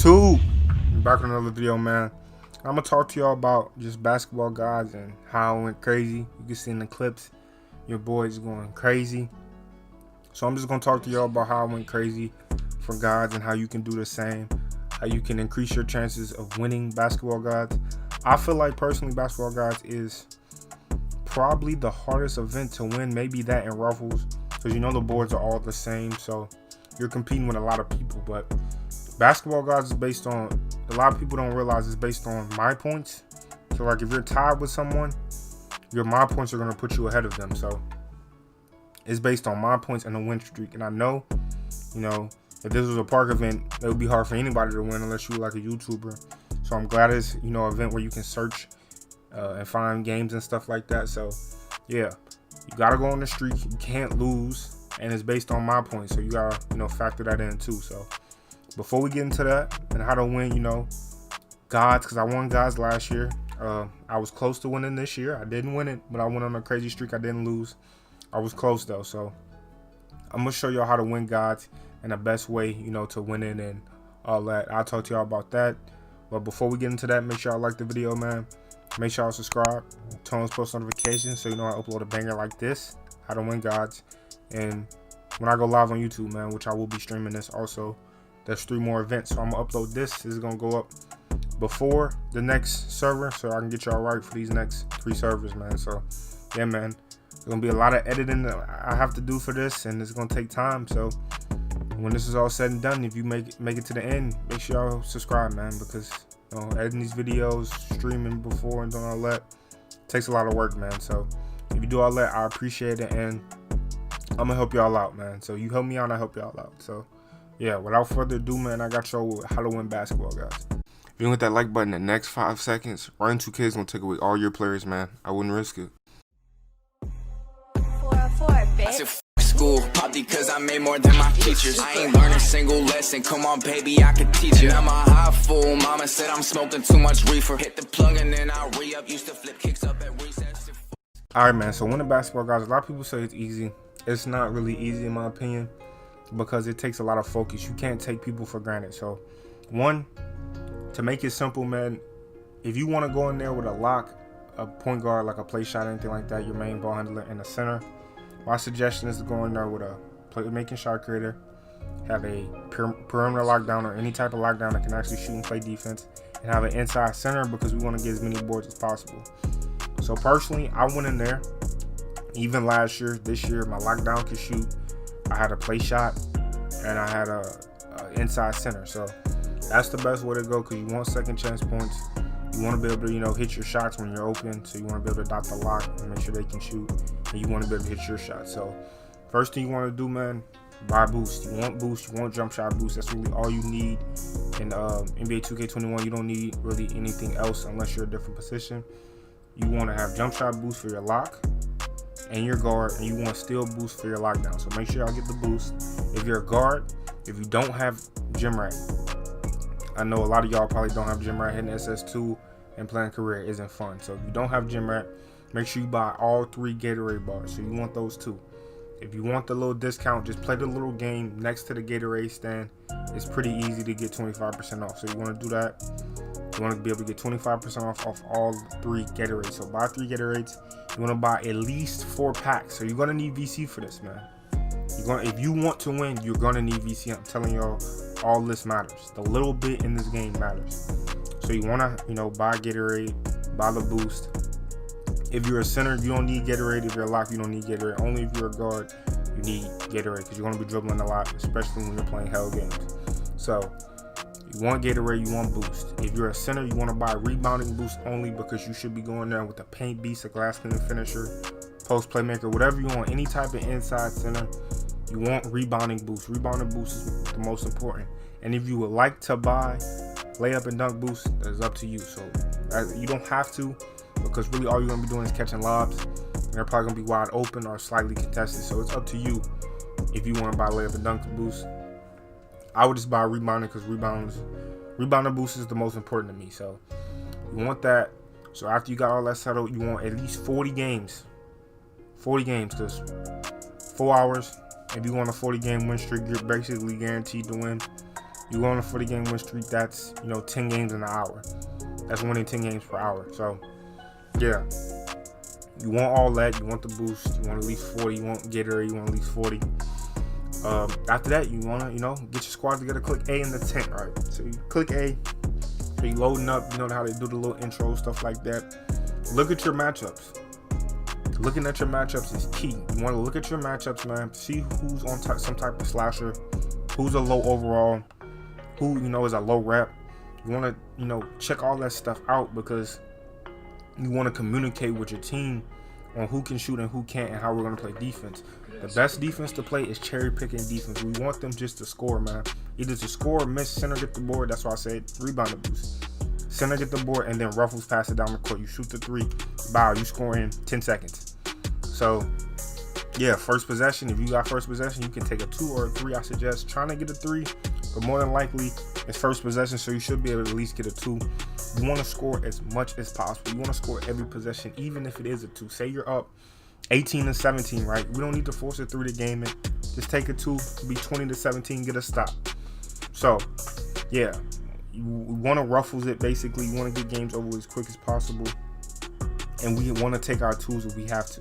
YouTube? I'm back with another video, man. I'm gonna talk to y'all about just basketball gods and how I went crazy. You can see in the clips, your boy's going crazy. So I'm just gonna talk to y'all about how I went crazy for gods and how you can do the same, how you can increase your chances of winning basketball gods. I feel like personally basketball gods is probably the hardest event to win, maybe that and Ruffles, because you know the boards are all the same, so you're competing with a lot of people. But basketball gods is based on, a lot of people don't realize it's based on my points. So like if you're tied with someone, your my points are going to put you ahead of them. So it's based on my points and a win streak. And I know, you know, if this was a park event, it would be hard for anybody to win unless you were like a YouTuber. So I'm glad it's, you know, an event where you can search and find games and stuff like that. So yeah, you got to go on the streak. You can't lose. And it's based on my points. So you got to, you know, factor that in too. So before we get into that and how to win, you know, gods, because I won gods last year. I was close to winning this year. I didn't win it, but I went on a crazy streak. I didn't lose. I was close though. So I'm going to show y'all how to win gods and the best way, you know, to win it and all that. I'll talk to y'all about that. But before we get into that, make sure y'all like the video, man. Make sure y'all subscribe, turn on post notifications so you know I upload a banger like this, how to win gods. And when I go live on YouTube, man, which I will be streaming this also, there's 3 more events. So I'm going to upload this. This is going to go up before the next server so I can get y'all right for these next 3 servers, man. So yeah, man, there's going to be a lot of editing that I have to do for this, and it's going to take time. So when this is all said and done, if you make it to the end, make sure y'all subscribe, man, because you know, editing these videos, streaming before and doing all that takes a lot of work, man. So if you do all that, I appreciate it, and I'm gonna help y'all out, man. So you help me out, I help y'all out. So yeah, without further ado, man, I got y'all with how to win basketball, guys. If you don't hit that like button in the next 5 seconds, Ryan 2K is gonna take away all your players, man. I wouldn't risk it. 404, bitch. I said school, probably cause I made more than my teachers. I ain't learned a single lesson, come on baby, I can teach it. I'm a high fool, mama said I'm smoking too much reefer. Hit the plug and then I re-up, used to flip kicks up at recess. Alright, man, so winning basketball, guys, a lot of people say it's easy. It's not really easy in my opinion, because it takes a lot of focus. You can't take people for granted. So one, to make it simple, man, if you want to go in there with a lock, a point guard, like a play shot, anything like that, your main ball handler in the center, my suggestion is to go in there with a playmaking shot creator, have a perimeter lockdown or any type of lockdown that can actually shoot and play defense, and have an inside center because we want to get as many boards as possible. So personally, I went in there, even last year, this year, my lockdown could shoot. I had a play shot and I had a inside center. So that's the best way to go, because you want second chance points. You want to be able to, you know, hit your shots when you're open. So you want to be able to dot the lock and make sure they can shoot. And you want to be able to hit your shot. So first thing you want to do, man, buy boost. You want boost. You want jump shot boost. That's really all you need in NBA 2K21. You don't need really anything else unless you're a different position. You want to have jump shot boost for your lock and your guard, and you want steal boost for your lockdown. So make sure y'all get the boost. If you're a guard, if you don't have gym rat, I know a lot of y'all probably don't have gym rat. Hitting SS2 and playing career isn't fun. So if you don't have gym rat, make sure you buy all 3 Gatorade bars. So you want those 2. If you want the little discount, just play the little game next to the Gatorade stand. It's pretty easy to get 25% off. So you want to do that. You want to be able to get 25% off all 3 Gatorades. So buy 3 Gatorades. You want to buy at least 4 packs. So you're going to need VC for this, man. If you want to win, you're going to need VC. I'm telling y'all, all this matters. The little bit in this game matters. So you want to, you know, buy Gatorade, buy the boost. If you're a center, you don't need Gatorade. If you're a lock, you don't need Gatorade. Only if you're a guard, you need Gatorade, because you're going to be dribbling a lot, especially when you're playing hell games. So you want Gatorade, you want boost. If you're a center, you want to buy rebounding boost only, because you should be going there with a paint beast, a glass cleaning finisher, post playmaker, whatever you want. Any type of inside center, you want rebounding boost. Rebounding boost is the most important. And if you would like to buy layup and dunk boost, that's up to you. So you don't have to, because really all you're going to be doing is catching lobs, and they're probably going to be wide open or slightly contested. So it's up to you if you want to buy layup and dunk boost. I would just buy rebounding, because rebounding boost is the most important to me. So you want that. So after you got all that settled, you want at least 40 games. 40 games, because 4 hours, if you want a 40 game win streak, you're basically guaranteed to win. You go on a 40 game win streak, that's, 10 games in an hour. That's winning 10 games per hour. So, yeah. You want all that. You want the boost. You want at least 40. You want Gatorade. You want at least 40. After that, you want to, get your squad together. Click A in the tent, right? So you click A. So you loading up. You know how they do the little intro, stuff like that. Look at your matchups. Looking at your matchups is key. You want to look at your matchups, man. See who's on some type of slasher. Who's a low overall. Who, is a low rep. You want to, check all that stuff out because you want to communicate with your team on who can shoot and who can't and how we're going to play defense. The best defense to play is cherry picking defense. We want them just to score, man. Either to score or miss, center get the board. That's why I said rebound the boost. Center get the board and then Ruffles pass it down the court. You shoot the three. Bow, you score in 10 seconds. So, yeah, first possession. If you got first possession, you can take a 2 or a 3. I suggest trying to get a 3, but more than likely it's first possession, so you should be able to at least get a 2. You want to score as much as possible. You want to score every possession, even if it is a 2. Say you're up 18-17, right? We don't need to force a 3 to game it. Just take a 2, be 20-17, get a stop. So, yeah, you want to Ruffles it, basically. You want to get games over as quick as possible, and we want to take our 2s if we have to.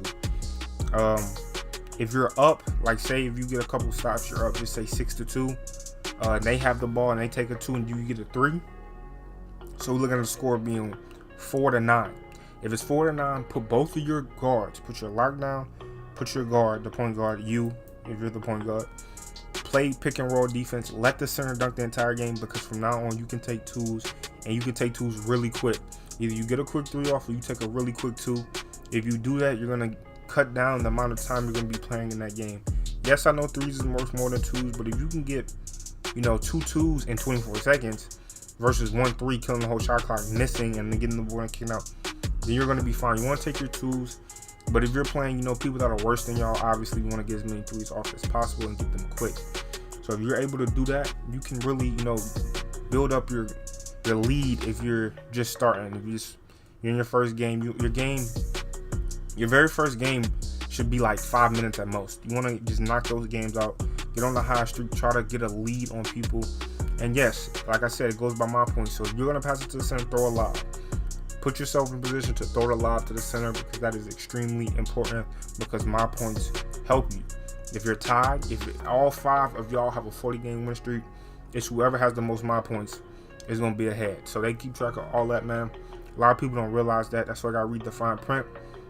If you're up, like say if you get a couple stops, you're up, just say 6-2, and they have the ball and they take a 2 and you get a 3. So we're looking at the score being 4-9. If it's 4-9, put both of your guards, put your lockdown, put your guard, the point guard, you, if you're the point guard, play pick and roll defense, let the center dunk the entire game, because from now on you can take 2s, and you can take 2s really quick. Either you get a quick 3 off or you take a really quick 2. If you do that, you're going to cut down the amount of time you're going to be playing in that game. Yes, I know 3s is worth more than 2s, but if you can get, 2 2s in 24 seconds versus 1 3 killing the whole shot clock, missing, and then getting the board and kicking out, then you're going to be fine. You want to take your 2s, but if you're playing, people that are worse than y'all, obviously you want to get as many 3s off as possible and get them quick. So if you're able to do that, you can really, build up your lead if you're just starting. If you're in your first game, your very first game should be like 5 minutes at most. You want to just knock those games out, get on the high streak, try to get a lead on people. And yes, like I said, it goes by my points. So if you're going to pass it to the center, throw a lob. Put yourself in position to throw the lob to the center, because that is extremely important, because my points help you. If you're tied, if all 5 of y'all have a 40-game win streak, it's whoever has the most my points is going to be ahead. So they keep track of all that, man. A lot of people don't realize that. That's why I got to read the fine print.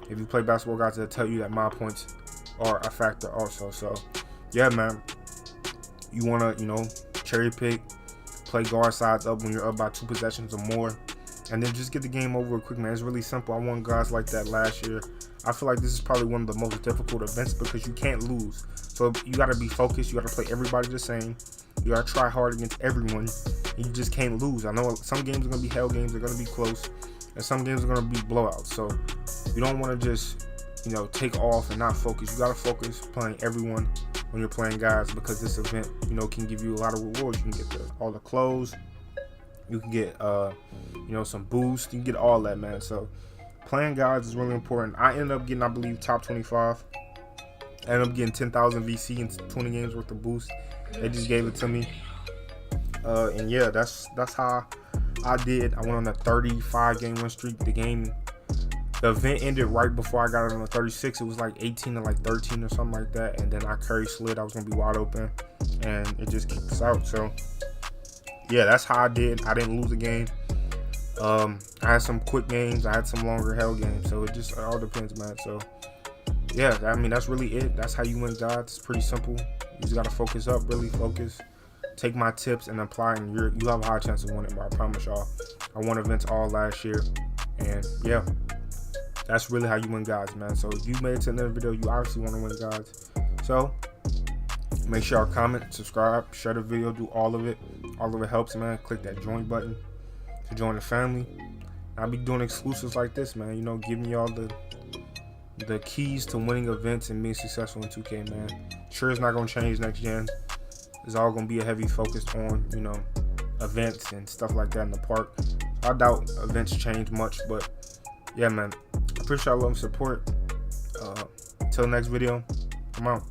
If you play basketball, guys, they'll tell you that my points are a factor also. So, yeah, man. You want to, cherry pick, play guard sides up when you're up by 2 possessions or more, and then just get the game over quick, man. It's really simple. I won guys like that last year. I feel like this is probably one of the most difficult events because you can't lose. So you got to be focused. You got to play everybody the same. You got to try hard against everyone. And you just can't lose. I know some games are going to be hell games. They're going to be close. And some games are going to be blowouts. So you don't want to just, take off and not focus. You got to focus playing everyone when you're playing guys, because this event, can give you a lot of rewards. You can get all the clothes. You can get, some boosts. You can get all that, man. So playing guys is really important. I ended up getting, I believe, top 25. I ended up getting 10,000 VC and 20 games worth of boost. They just gave it to me. And yeah, that's how I did. I went on a 35-game win streak. The event ended right before I got it on a 36. It was like 18 to like 13 or something like that. And then I curry slid. I was going to be wide open. And it just kicked us out. So, yeah, that's how I did. I didn't lose a game. I had some quick games. I had some longer hell games. So, it all depends, man. So, yeah, that's really it. That's how you win Godz. It's pretty simple. You just got to focus up, really focus. Take my tips and apply, and you have a high chance of winning, bro. I promise y'all. I won events all last year. And, yeah. That's really how you win Godz, man. So if you made it to another video, you obviously want to win Godz. So make sure you comment, subscribe, share the video, do all of it. All of it helps, man. Click that join button to join the family. I'll be doing exclusives like this, man. Giving y'all the keys to winning events and being successful in 2K, man. Sure, it's not going to change next gen. It's all going to be a heavy focus on, events and stuff like that in the park. I doubt events change much, but yeah, man. Appreciate your love and support. Until next video, I'm out.